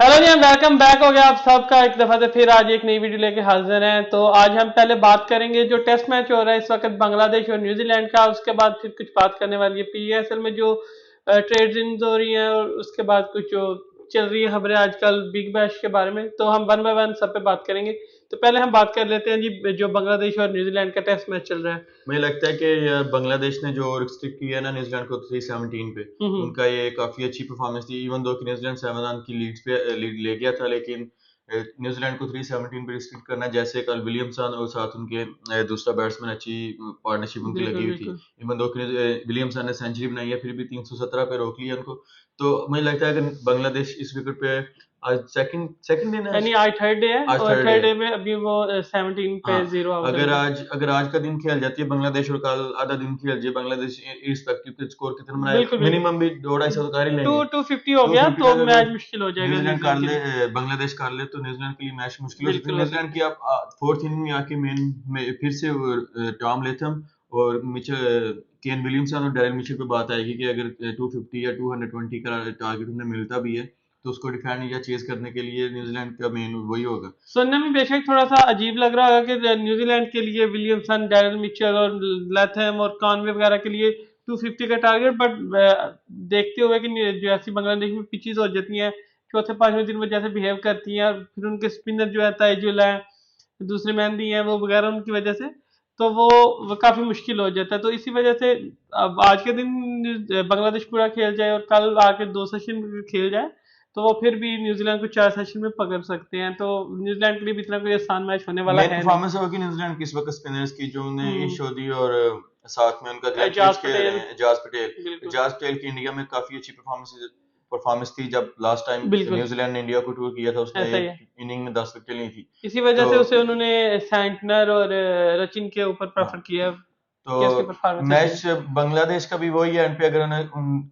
Hello जी, welcome back हो गया आप सबका एक दफा से फिर आज एक नई वीडियो लेके हाजिर हैं। तो आज हम पहले बात करेंगे जो टेस्ट मैच हो रहा है इस वक्त बांग्लादेश और न्यूजीलैंड का। उसके बाद फिर कुछ बात करने वाली है पीएसएल में जो ट्रेड हो रही हैं, और उसके बाद कुछ जो चल रही है खबरें आजकल बिग बैश के बारे में। तो हम वन बाय वन सब पे बात करेंगे। तो पहले हम बात कर लेते हैं जी, जो बांग्लादेश और न्यूजीलैंड का टेस्ट मैच चल रहा है। मुझे लगता है कि यार बांग्लादेश ने जो रिस्ट्रिक्ट किया है ना न्यूजीलैंड को 317 पे, उनका ये काफी अच्छी परफॉर्मेंस थी। इवन दो कि न्यूजीलैंड 7 रन की लीड पे लीड ले गया था, लेकिन न्यूजीलैंड को 317 पे रिस्ट्रिक्ट करना, जैसे कल विलियमसन और साथ उनके दूसरा बैट्समैन, अच्छी पार्टनरशिप उनकी लगी बिल्कुल हुई थी। बिल्कुल। इवन दो कि विलियमसन ने सेंचुरी बनाई है, फिर भी 317 पे रोक लिया उनको। तो मुझे लगता है कि बांग्लादेश इस विकेट पे आज सेकंड सेकंड दिन है, यानी आज थर्ड डे है, आज और थर्ड थर्ड है। डे में अभी वो 17 पे हाँ, जीरो आउट है अगर उनका। आज का दिन खेल जाती है बांग्लादेश और कल आधा दिन खेल जाए बांग्लादेश, इर्रेस्पेक्टिव के स्कोर कितना बनाए, बिल्कुल बिल्कुल। मिनिमम भी 2-250 तो कर ही टू लेंगे। 250 हो टू गया फिफ्टी तो तक अगर मैच मुश्किल हो जाएगा न्यूजीलैंड कर न्यूजीलैंड के ले, लिए। बांग्लादेश कर ले, तो न्यूजीलैंड के लिए मैच मुश्किल हो सकती है। बिल्कुल हो न्यूजीलैंड की सकता है। आप फोर्थ इनिंग में आके मेन में फिर से टॉम लेथम और मिचेल, केन विलियमसन और डेरिल मिचेल पे बात आएगी कि अगर 250 या 220 का टारगेट उन्हें मिलता भी है, तो उसको डिफेंड या चेज करने के लिए न्यूजीलैंड का मेन वही होगा। सुनने में बेशक थोड़ा सा अजीब लग रहा होगा कि न्यूजीलैंड के लिए विलियमसन, डैरेल मिचेल और लैथम और कॉनवे वगैरह के लिए 250 का टारगेट, बट देखते हुए कि जो ऐसी बांग्लादेश में पिचेस हो जाती हैं चौथे पांचवें दिन में जैसे बिहेव करती हैं, और फिर उनके स्पिनर जो है ताइजुल है, दूसरे मेहंदी हैं वो वगैरह, उनकी वजह से तो वो काफी मुश्किल हो जाता है। तो इसी वजह से अब आज के दिन बांग्लादेश पूरा खेल जाए और कल आके दो सेशन खेल जाए, तो वो फिर भी न्यूजीलैंड को चार सेशन में पकड़ सकते हैं। तो न्यूजीलैंड के लिए भी इतना कोई आसान मैच होने वाला मेन है नहीं। परफॉर्मेंस होगी न्यूजीलैंड की इस वक्त स्पिनर्स की, जो उन्हें हम्म। ईशोदी और साथ में उनका ग्लेन एजाज फिलिप्स खेल रहे पटेल। हैं, एजाज पटेल। बिल्कुल एजाज पटेल की इंडिया में काफी अच्छी परफॉर्मेंस परफॉर्मेंस थी। जब लास्ट टाइम बिल्कुल। न्यूजीलैंड ने इंडिया को टूर किया था, उसने ऐसा ही एक है। इनिंग में 10 विकेट ली थी। इसी वजह तो से उसे उन्होंने सैंटनर और रचिन के ऊपर हाँ, प्रेफर किया तो कि उसकी परफॉर्मेंस अच्छी है। मैच बांग्लादेश का भी वही है। एंड पे अगर उन्हें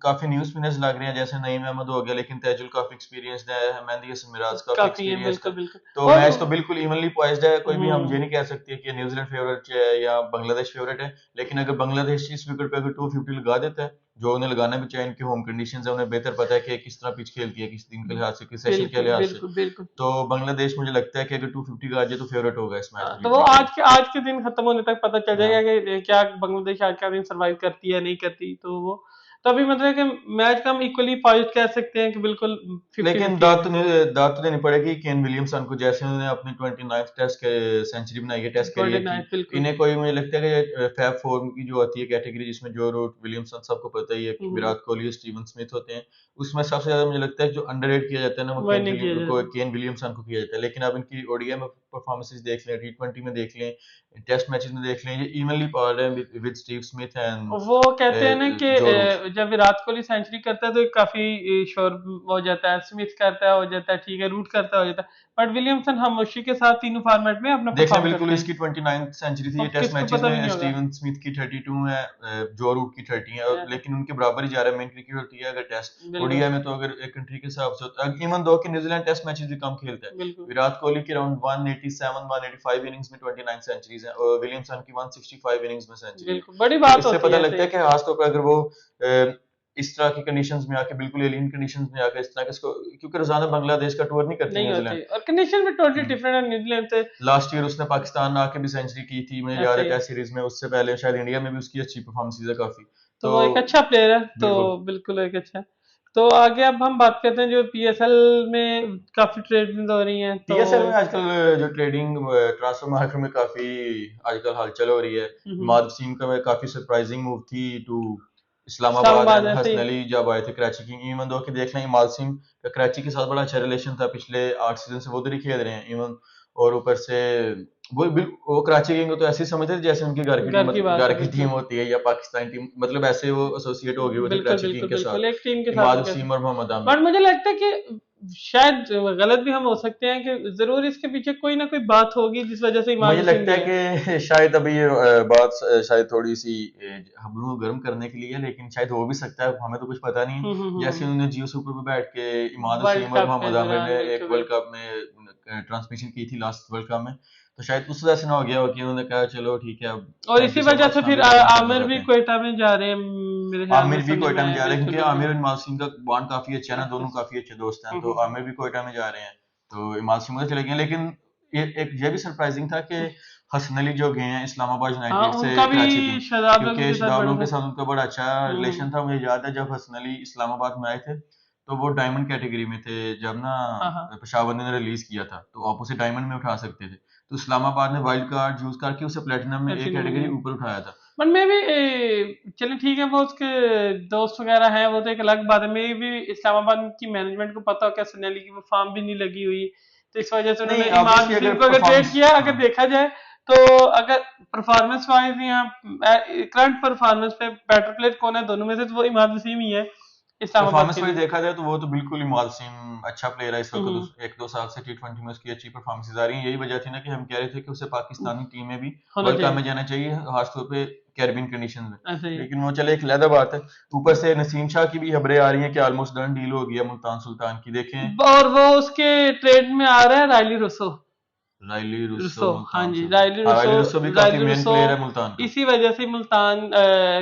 काफी न्यू स्पिनर्स लग रहे हैं, जैसे नईम अहमद हो गया, लेकिन तैजुल काफी एक्सपीरियंस्ड है, मेहंदी हसन मिराज काफी काफी है, एक्सपीरियंस्ड है। बिल्कुल बिल्कुल। तो और मैच तो बिल्कुल इवनली पॉइज्ड है। कोई भी हम हम्म। ये नहीं कह सकते कि न्यूजीलैंड फेवरेट है या बांग्लादेश फेवरेट है। लेकिन अगर बांग्लादेश इस विकेट पे अगर 250 लगा देता है, जो उन्हें लगाना भी चाहिए, इनकी होम कंडीशंस है, उन्हें बेहतर पता है कि किस तरह पिच खेलती है, किस दिन के लिहाज से, किस सेशन के बिल्कुल लिहाज से। बिल्कुल बिल्कुल। तो बांग्लादेश मुझे लगता है कि अगर 250 का आ जाए तो फेवरेट होगा इस मैच तो में वो जीतने के लिए। आज के दिन खत्म होने तक पता चल हाँ, जाएगा कि क्या बांग्लादेश आज का दिन सरवाइव करती है नहीं करती। तो वो तभी मतलब कि मैच का हम इक्वली पॉइंट कह सकते हैं कि बिल्कुल फिफ्टी लेकिन फिफ्टी है। दाद तो देनी पड़ेगी केन विलियमसन को, जैसे उन्होंने अपनी 29th टेस्ट के सेंचुरी बनाई है टेस्ट ट्वेंटी करियर की। नाइन बिल्कुल। इन्हें कोई, मुझे लगता है कि फैब फोर की जो होती है कैटेगरी, जिसमें जो रूट विलियमसन सबको पता ही है कि हम्म। विराट कोहली और स्टीवन स्मिथ होते हैं, उसमें सबसे ज्यादा मुझे लगता है कि जो अंडररेट किया जाता है ना, वो वही नहीं किया जाता। केन विलियमसन को किया जाता है। लेकिन अब इनकी ओडीआई में परफॉर्मेंसेस देख लें, टी20 में देख लें, टेस्ट मैचेस में देख लें, ये इवनली पावर्ड है विद स्टीव स्मिथ एंड वो कहते हैं ना कि जो रूट। जब विराट कोहली सेंचुरी करता है तो एक काफी शोर हो जाता है, स्मिथ करता है हो जाता है, ठीक है, रूट करता है हो जाता है, बट विलियमसन खामोशी के साथ तीनों फॉर्मेट में अपना देख लें, परफॉर्म बिल्कुल करते हैं। इसकी 29th सेंचुरी थी। ये अब टेस्ट किसको मैचेस पता भी में नहीं होगा। स्टीवन स्मिथ की 32 है, जो रूट की 30 है, लेकिन उनके बराबर ही जा रहा है। मेन क्रिकेट होती है अगर टेस्ट, बिल्कुल ओडीआई में तो अगर एक कंट्री के हिसाब से होता है, इवन दो कि न्यूजीलैंड टेस्ट मैचेस भी कम खेलता है। बिल्कुल विराट कोहली की अराउंड 187 185 इनिंग्स में 29 सेंचुरीज हैं, और विलियमसन की 165 इनिंग्स में सेंचुरी है। बिल्कुल बड़ी तो बात इससे होती पता है ऐसे लगता है ही। कि खासतौर पर अगर वो इस तरह की कंडीशंस में आके, बिल्कुल एलियन कंडीशंस में आकर इस तरह के इसको, क्योंकि रोजाना बांग्लादेश का टूर नहीं करती नहीं न्यूजीलैंड। होती और कंडीशन भी टोटली डिफरेंट है न्यूजीलैंड से। लास्ट ईयर उसने पाकिस्तान आके भी सेंचुरी की थी, मुझे याद ऐसे है ही है। टेस्ट सीरीज में। उससे पहले शायद इंडिया में भी उसकी अच्छी परफॉर्मेंस है काफी। तो तो वो एक अच्छा प्लेयर है, तो बिल्कुल। बिल्कुल एक अच्छा है। तो आगे अब हम बात करते हैं जो पीएसएल में काफी ट्रेडिंग हो रही हैं तो। पीएसएल में आजकल जो ट्रेडिंग ट्रांसफर मार्केट में काफी आजकल हलचल हो रही है। हम्म। माद वसीम का काफी सरप्राइजिंग मूव थी टू इस्लामाबाद, इस्लामाबाद एंड ऐसे ही। हसन अली जब आए थे कराची की। इवन दो कि देख लें, इमाद वसीम का कराची के साथ बड़ा अच्छा रिलेशन था पिछले 8 सीजन से, वो उधर ही खेल रहे हैं इवन। और ऊपर से वो कराची किंग को तो ऐसे ही समझते थे जैसे उनकी घर की टीम, घर की मतलब बात घर है की टीम बिल्कुल। होती है या पाकिस्तान टीम, मतलब ऐसे वो एसोसिएट हो गए हुए थे बिल्कुल कराची किंग बिल्कुल के बिल्कुल एक टीम के साथ, साथ इमाद वो कहते हैं। वसीम और मोहम्मद बट आमिर। मुझे लगता है कि शायद गलत भी हम हो सकते हैं कि जरूर इसके पीछे कोई ना कोई बात होगी जिस वजह से इमाद मुझे वसीम लगता है गए। कि शायद अभी ये बात शायद थोड़ी सी हमलों को गर्म करने के लिए है, लेकिन शायद हो भी सकता है, हमें तो कुछ पता नहीं है। जैसे हम्म। उन्होंने जियो सुपर पे बैठ के इमाद वर्ल्ड वसीम और कप के मोहम्मद आमिर दौरान ने एक बिल्कुल वर्ल्ड बिल्कुल। कप में ट्रांसमिशन की थी लास्ट वर्ल्ड कप में, तो शायद उस वजह से ना हो गया हो कि उन्होंने कहा चलो ठीक है अब और इसी दूसरे वजह मैच से फिर शामिल करते आमिर भी जाते हैं। क्वेटा में जा रहे हैं मेरे ख्याल में, आमिर भी सुनने कोयटा में जा में रहे हैं बिल्कुल क्योंकि आमिर बिल्कुल। और इमाल सिंह का बॉन्ड काफी अच्छा है ना, दोनों अच्छा। काफी अच्छे दोस्त हैं, तो हम्म। आमिर भी कोयटा में जा रहे हैं, तो इमाल सिंह उधर चले गए। लेकिन ये भी सरप्राइजिंग था कि हसन अली जो गए हैं इस्लामाबाद हाँ, यूनाइटेड से उनका भी कराची टीम, शादाब लोगों क्योंकि के साथ शदाब बड़ा लोगों के था। साथ उनका बड़ा अच्छा हम्म। रिलेशन था। मुझे याद है जब हसन अली इस्लामाबाद में आए थे तो वो डायमंड कैटेगरी में थे, जब ना हाँ हाँ। पेशावर ने रिलीज किया था तो आप उसे डायमंड में उठा सकते थे, तो इस्लामाबाद ने वाइल्ड कार्ड यूज करके उसे प्लेटिनम में एक प्लेटिनम में कैटेगरी गए। ऊपर उठाया था। बट मैं भी चलिए ठीक है, वो उसके दोस्त वगैरह हैं, वो तो एक अलग बात है। मैं भी इस्लामाबाद की मैनेजमेंट को पता हो क्या सनेली की वो फार्म भी नहीं लगी हुई, तो इस वजह से नहीं उन्होंने इमाद ऑब्वियसली वसीम अगर को अगर ट्रेड परफॉर्मेंस, किया, हाँ, अगर देखा जाए तो। अगर परफॉर्मेंस वाइज या करंट परफॉर्मेंस पे बेटर प्लेयर कौन है दोनों में से, तो वो इमाद वसीम ही है इस्लामाबाद परफॉर्मेंस के वाइज लिए। देखा जाए तो वो तो बिल्कुल ही मालसीम अच्छा प्लेयर है इस वक्त, हम्म। एक दो साल से टी20 में उसकी अच्छी परफॉर्मेंसेज आ रही हैं। यही वजह थी ना कि हम कह रहे थे कि उसे पाकिस्तानी टीम में भी होना वर्ल्ड कप चाहिए। में जाना चाहिए, खासतौर पे कैरिबियन कंडीशन में। ऐसा ही है। लेकिन वो चले एक लहदा बात है। ऊपर से नसीम शाह की भी खबरें आ रही हैं कि ऑलमोस्ट डन डील हो गया मुल्तान सुल्तान की, देखें। और वो उसके ट्रेड में आ रहा है रायली रुसो। रायली रुस्सो रुसो, हाँ मुल्तान जी, से, रायली हाँ रुसो। रायली रुस्सो भी काफी रायली मेन रुसो प्लेयर है मुल्तान का। इसी वजह से मुल्तान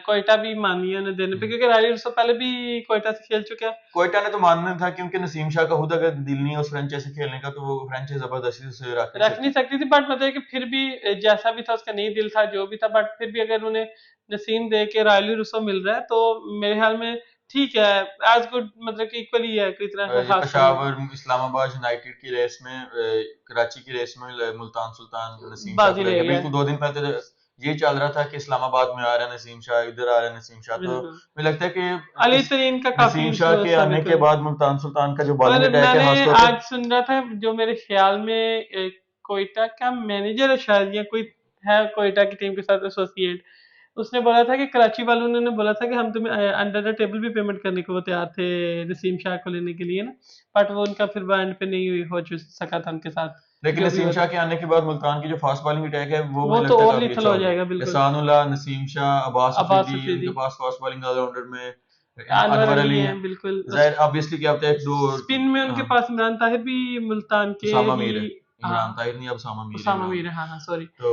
कोयटा भी मानी है उन्हें देने पे, हम्म। क्योंकि रायली रुसो पहले भी कोयटा से खेल चुका है। कोयटा ने तो मानना था क्योंकि नसीम शाह का खुद अगर दिल नहीं है उस फ्रेंचाइजी से खेलने का तो वो फ्रेंचाइजी जबरदस्ती से रख नहीं रख नहीं सकती। सकती थी, बट मतलब कि फिर भी जैसा भी था उसका नहीं दिल था जो भी था, बट फिर भी अगर उन्हें नसीम दे के रायली रुसो मिल रहा है तो मेरे ख्याल में ठीक है। एज गुड, मतलब कि इक्वली है, कोई इतना ये खास नहीं है। पेशावर इस्लामाबाद यूनाइटेड की रेस में कराची की रेस में मुल्तान सुल्तान नसीम शाह बाजी को ले लेके गया। बिल्कुल 2 दिन पहले तो ये चल रहा था कि इस्लामाबाद में आ रहा है नसीम शाह, इधर आ रहा है नसीम शाह, तो बिल्कुल। मुझे लगता है कि अली इस तरीन का काफी नसीम शाह के इन्फ्लुएंस था, आने के बिल्कुल। बाद मुल्तान सुल्तान का जो बॉलिंग और अटैक है मैंने खासतौर पे, आज सुन रहा था, जो मेरे ख्याल में कोयटा का मैनेजर है शायद, या कोई है कोयटा की टीम के साथ एसोसिएट, उसने बोला था कि कराची वालों ने बोला था कि हम तुम्हें अंडर द टेबल भी पेमेंट करने को वो तैयार थे नसीम शाह को लेने के लिए ना, बट वो उनका फिर एंड पे नहीं हुई, सका था उनके साथ, लेकिन जो भी नसीम हुआ शाह था। के आने के बाद मुल्तान की जो फास्ट बॉलिंग अटैक है वो वो मुझे तो लगता है और काफी लिथल अच्छा हो हो गया। जाएगा, बिल्कुल। एहसानुल्लाह, नसीम शाह, अब्बास अब्बास अफरीदी, अफरीदी, उनके पास फास्ट बॉलिंग ऑलराउंडर में अनवर अनवर अली अली हैं, हैं। बिल्कुल। जाहिर ऑब्वियसली क्या होता है एक दो, स्पिन में उनके हाँ, पास इमरान ताहिर भी मुल्तान के उसामा ही। मीर है, हाँ, इमरान ताहिर नहीं, अब उसामा मीर है उसामा इमरान मीर में। है, हाँ हाँ, सॉरी। तो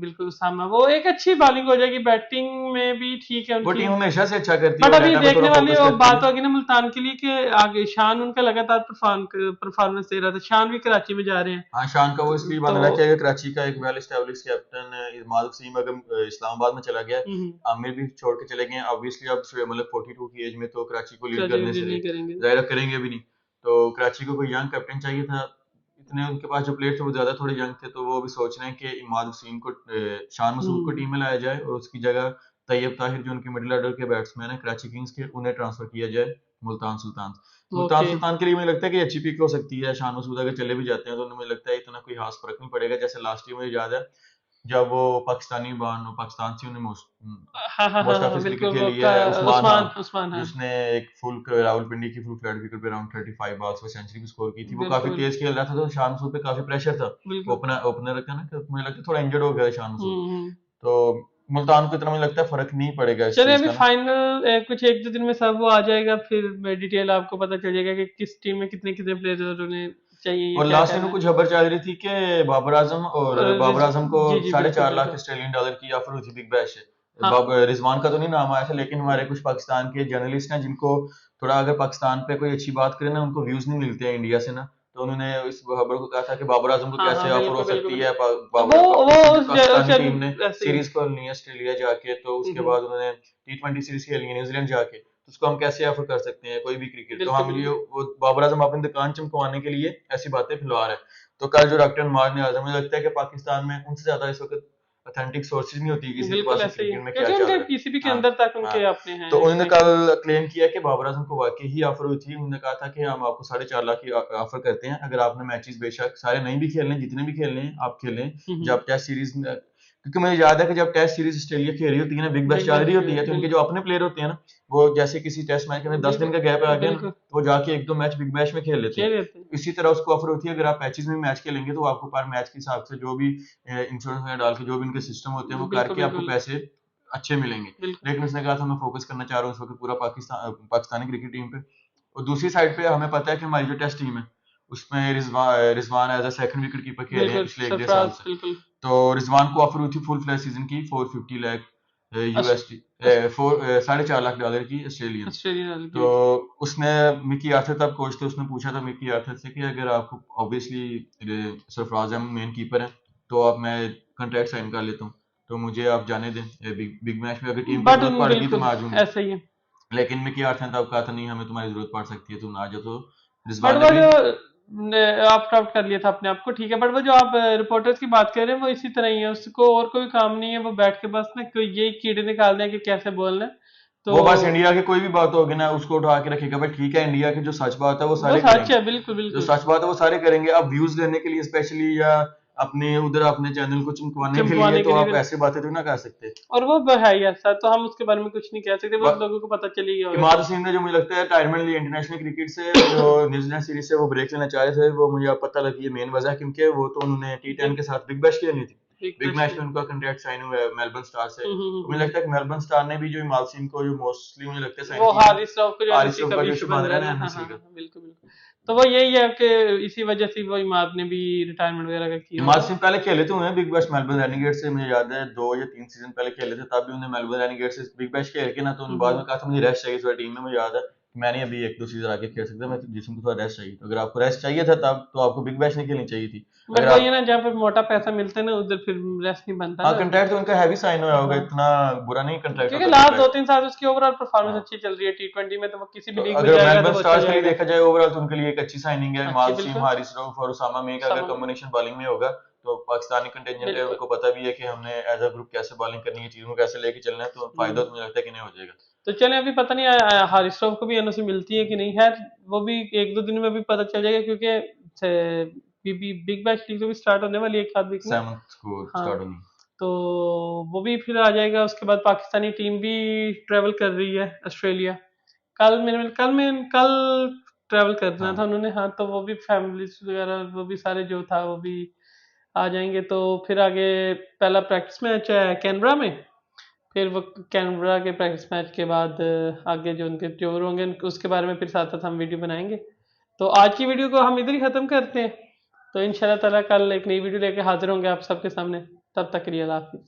बिल्कुल उसामा, वो एक अच्छी बॉलिंग हो जाएगी, बैटिंग में भी ठीक है वो उनकी। टीम हमेशा से अच्छा करती है, बट वो अभी डेटा पे देखने थोड़ा वाली फोकस वो करती है। बात होगी ना मुल्तान के लिए कि आगे शान उनका लगातार परफॉर्मेंस दे रहा था, शान भी कराची में जा रहे हाँ, शान का वो हैं इसलिए तो। बन रहा है कि अगर कराची का एक well establish captain Imad Wasim अगर इस्लामाबाद में चला गया है, हम्म। आमिर भी छोड़ के चले गए हैं, ऑब्वियसली अब मतलब 42 की एज में तो कराची को लीड कराची में करने लीड से नहीं करेंगे। जाहिर करेंगे भी नहीं, तो कराची को कोई यंग कैप्टन चाहिए था। इतने उनके पास जो प्लेयर थे वो ज्यादा थोड़े यंग थे, तो वो अभी सोच रहे हैं कि इमाद वसीम को शान मसूद को हम्म। टीम में लाया जाए और उसकी जगह तैयब ताहिर जो उनके मिडिल ऑर्डर के बैट्समैन है कराची किंग्स के, उन्हें ट्रांसफर किया जाए मुल्तान सुल्तान। मुल्तान ओके। सुल्तान के लिए मुझे लगता है कि अच्छी पिक हो सकती है। शान मसूद अगर चले भी जाते हैं तो मुझे लगता है इतना कोई खास फर्क नहीं पड़ेगा। जैसे लास्ट ईयर मुझे याद है जब वो पाकिस्तानी बान पाकिस्तान से उन्हें हाँ हाँ हाँ मोस्ट हाँ हाँ, ऑफिस क्रिकेट बिल्कुल, वो खेली का है उस्मान, हाँ, उस्मान उस्मान, हाँ। जिसने एक फुल रावलपिंडी की फुल फ्लैट विकेट पे अराउंड 35 बॉल्स पे सेंचुरी भी स्कोर की थी। वो काफी बिल्कुल तेज खेल रहा था तो शान मसूद पे काफी प्रेशर था। बिल्कुल। ओपनर का ना, तो मुझे लगता है थोड़ा इंजर्ड हो गया है शान मसूद, हम्म। तो मुल्तान को इतना मुझे लगता है फर्क नहीं पड़ेगा इस चलिए, चीज अभी का ना। फाइनल कुछ एक दो दिन में सब वो आ जाएगा, फिर डिटेल आपको पता चल जाएगा कि किस टीम में कितने कितने प्लेयर उन्हें चाहिए, ये और क्या लास्ट टाइम करना में है। कुछ खबर चल रही थी कि बाबर आजम को जी जी, साढ़े बिल्कुल चार लाख बिल्कुल। ऑस्ट्रेलियन डॉलर की ऑफर हुई थी बिग बैश से। हाँ रिजवान का तो नहीं नाम आया था, लेकिन हमारे कुछ पाकिस्तान के जर्नलिस्ट हैं जिनको थोड़ा अगर पाकिस्तान पे कोई अच्छी बात करे ना उनको व्यूज नहीं मिलते हैं इंडिया से ना, तो उन्होंने इस खबर को कहा था कि बाबर आजम को हाँ हाँ, कैसे ऑफर हो बिल्कुल बिल्कुल सकती बिल्कुल। है। तो वो उस पाकिस्तानी टीम ने ऐसे ही। सीरीज को नहीं है ऑस्ट्रेलिया जाके, तो उसके हम्म। बाद उन्होंने T20 सीरीज खेली है न्यूजीलैंड जाके, तो उसको हम कैसे ऑफर कर सकते हैं कोई भी क्रिकेट, तो बिल्कुल हम लिए बिल्कुल। वो बाबर आजम अपनी दुकान चमकवाने के लिए ऐसी बातें फैला रहा है। तो कल जो डॉक्टर नवाज ने आजम, मुझे लगता है कि पाकिस्तान में उनसे ज्यादा इस वक्त ऑथेंटिक सोर्सेज नहीं होती किसी के बिल्कुल पास कि ऐसे ही है, क्रिकेट में क्या क्योंकि चल उनके रहा है। पीसीबी के हाँ, अंदर तक हाँ, उनके अपने हैं तो उन्होंने कनेक्शन। कल क्लेम किया कि बाबर आजम को वाकई ही ऑफर हुई थी। उन्होंने कहा था कि हम आपको 4.5 लाख की ऑफर करते हैं अगर आपने मैचेस बेशक सारे नहीं भी खेलने, जितने भी खेलने हैं आप खेलें, जब टेस्ट सीरीज में, क्योंकि मुझे याद है कि जब टेस्ट सीरीज ऑस्ट्रेलिया खेल रही होती है ना, बिग बैश बिग चल बैश रही होती है, तो उनके बिल्कुल जो अपने प्लेयर होते हैं ना, वो जैसे किसी टेस्ट मैच के अंदर 10 दिन बिल्कुल का गैप आ गया ना, बिल्कुल तो वो जाके एक दो मैच बिग बैश में खेल लेते हैं। खेल लेते हैं। इसी तरह उसको ऑफर होती है अगर आप मैचेस में मैच खेलेंगे तो आपको पर मैच के हिसाब से जो भी इंश्योरेंस में डाल के जो भी उनके सिस्टम होते हैं वो बिल्कुल करके आपको बिल्कुल पैसे अच्छे मिलेंगे। बिल्कुल। लेकिन उसने कहा था मैं फोकस करना चाह रहा हूँ उस वक्त पूरा पाकिस्तानी क्रिकेट टीम पे। और दूसरी साइड पे हमें पता है कि हमारी जो टेस्ट टीम है उसमें Rizwan as a second wicket keeper खेल रहे हैं बिल्कुल पिछले 1 डेढ़ साल सरफराज से। बिल्कुल तो रिजवान को ऑफर हुई थी फुल फ्लैश सीजन की 450 लाख अस- यूएसडी, अस- 4.5 लाख डॉलर की ऑस्ट्रेलियन। ऑस्ट्रेलिया वाली तो की उसने मिकी आर्थर तब कोच थे, उसने पूछा था मिकी आर्थर से कि अगर आपको obviously Sarfaraz Ahmed main keeper है तो आप मैं कॉन्ट्रैक्ट साइन कर लेता हूँ, तो मुझे आप जाने दें बिग मैच में, अगर टीम की बट जरूरत पड़ेगी तो बिल्कुल मैं आ जाऊंगा। ऐसा ही है। लेकिन मिकी आर्थर ने तब कहा था नहीं हमें तुम्हारी जरूरत पड़ सकती है, तुम ना आ जाओ। तो बट रिजवान ने वो भी जो आप आउट कर लिया था अपने आप को, ठीक है, बट वो जो आप रिपोर्टर्स की बात कर रहे हैं वो इसी तरह ही है, उसको और कोई काम नहीं है, वो बैठ के बस ना कोई यही कीड़े निकाल दें कि कैसे बोलना है। तो वो बस इंडिया की कोई भी बात होगी ना उसको उठा के रखेगा, भाई ठीक है इंडिया की जो सच बात है वो वो सारे सच करेंगे, है, बिल्कुल जो बिल्कुल। सच बात है वो सारे करेंगे। अब व्यूज लेने के लिए स्पेशली या अपने उधर अपने चैनल को चमकवाने के लिए चमकवाने के तो लिए आप भी, ऐसी बातें तो ना कर सकते। और वो है ही ऐसा, तो हम उसके बारे में कुछ नहीं कह सकते, वो ब- लोगों को पता चल ही गया होगा इमाद कि हसीन ने जो मुझे लगता है रिटायरमेंट ली इंटरनेशनल क्रिकेट से, जो न्यूजीलैंड सीरीज से वो ब्रेक लेना चाह रहे थे, वो मुझे अब पता लगी है मेन वजह, क्योंकि वो तो उन्होंने T10 बिग के साथ बिग बैश खेलनी थी। बिग बिग बैश मैच में। में उनका कॉन्ट्रैक्ट साइन हुआ है मेलबर्न स्टार से। तो मुझे हम्म। लगता है कि मेलबर्न स्टार ने भी जो इमाद हसीन को जो मोस्टली मुझे लगता है साइन वो किया है, हारिस राव को जो हारिस एनओसी रऊफ का का भी जो इशू इशू बन बन रहा रहा है है ना, ना हाँ हाँ एनओसी का। हाँ, बिल्कुल बिल्कुल। तो वो यही है कि इसी वजह से वो इमाद ने भी रिटायरमेंट वगैरह का किया इमाद होगा। हसीन पहले खेले थे उन्हें बिग बैश मेलबर्न रेनेगेट से, मुझे याद है 2 या 3 सीजन पहले खेले थे, तब भी उन्हें मेलबर्न रेनेगेट से बिग बैश खेल के ना, तो उन्होंने बाद हम्म। में कहा था मुझे रेस्ट चाहिए थोड़ा टीम में। मुझे याद है कि मैंने अभी 1-2 सीजन आगे खेल सकता, मैं जिसम को थोड़ा रेस्ट चाहिए, तो अगर आपको रेस्ट चाहिए था तब तो आपको बिग बैश नहीं खेलनी चाहिए थी। बट अगर वही है आप ना, जहाँ पर मोटा पैसा मिलता है ना उधर फिर रेस्ट नहीं बनता हाँ ना। कंट्रैक्ट तो उनका हैवी साइन हुआ होगा, हाँ, इतना बुरा नहीं कंट्रैक्ट क्योंकि होता बिग लास्ट दो बैश। तीन साल उसकी ओवरऑल परफॉर्मेंस हाँ, अच्छी चल रही है T20 में, तो वो किसी भी तो लीग में अगर जाएगा तो मेलबर्न वो अच्छा स्टार्स के लिए जाएगा। देखा जाए ओवरऑल तो उनके लिए एक अच्छी साइनिंग है। अच्छी मालसीम, बिल्कुल। हारिस रऊफ और उसामा में का अगर सब कॉम्बिनेशन बॉलिंग में होगा तो पाकिस्तानी कंटेंजेंट है, बिल्कुल। उनको पता भी है कि हमने एज अ ग्रुप कैसे बॉलिंग करनी है, चीजों को कैसे लेके चलना है, तो फायदा तो हम्म। मुझे लगता है कि नहीं हो जाएगा। तो चले, अभी पता नहीं हारिस राव को भी एनओसी मिलती है कि नहीं है, वो भी एक दो दिन में भी पता चल जाएगा, क्योंकि बिग बैश लीग तो भी स्टार्ट होने वाली है एक आध वीक में। 7th को हाँ, स्टार्ट होनी। तो वो भी फिर आ जाएगा, उसके बाद पाकिस्तानी टीम भी ट्रेवल कर रही है ऑस्ट्रेलिया। कल ट्रेवल करना था हाँ उन्होंने, हाँ, तो वो भी फैमिलीज वगैरह वो भी सारे जो था वो भी आ जाएंगे। तो फिर आगे पहला प्रैक्टिस मैच है कैनबरा में, फिर वो कैनबरा के प्रैक्टिस मैच के बाद आगे जो उनके टूर होंगे उसके बारे में फिर साथ साथ हम वीडियो बनाएंगे। तो आज की वीडियो को हम इधर ही ख़त्म करते हैं। तो इंशाल्लाह ताला कल एक नई वीडियो लेके हाजिर होंगे आप सबके सामने। तब तक के लिए अल्लाह हाफिज़।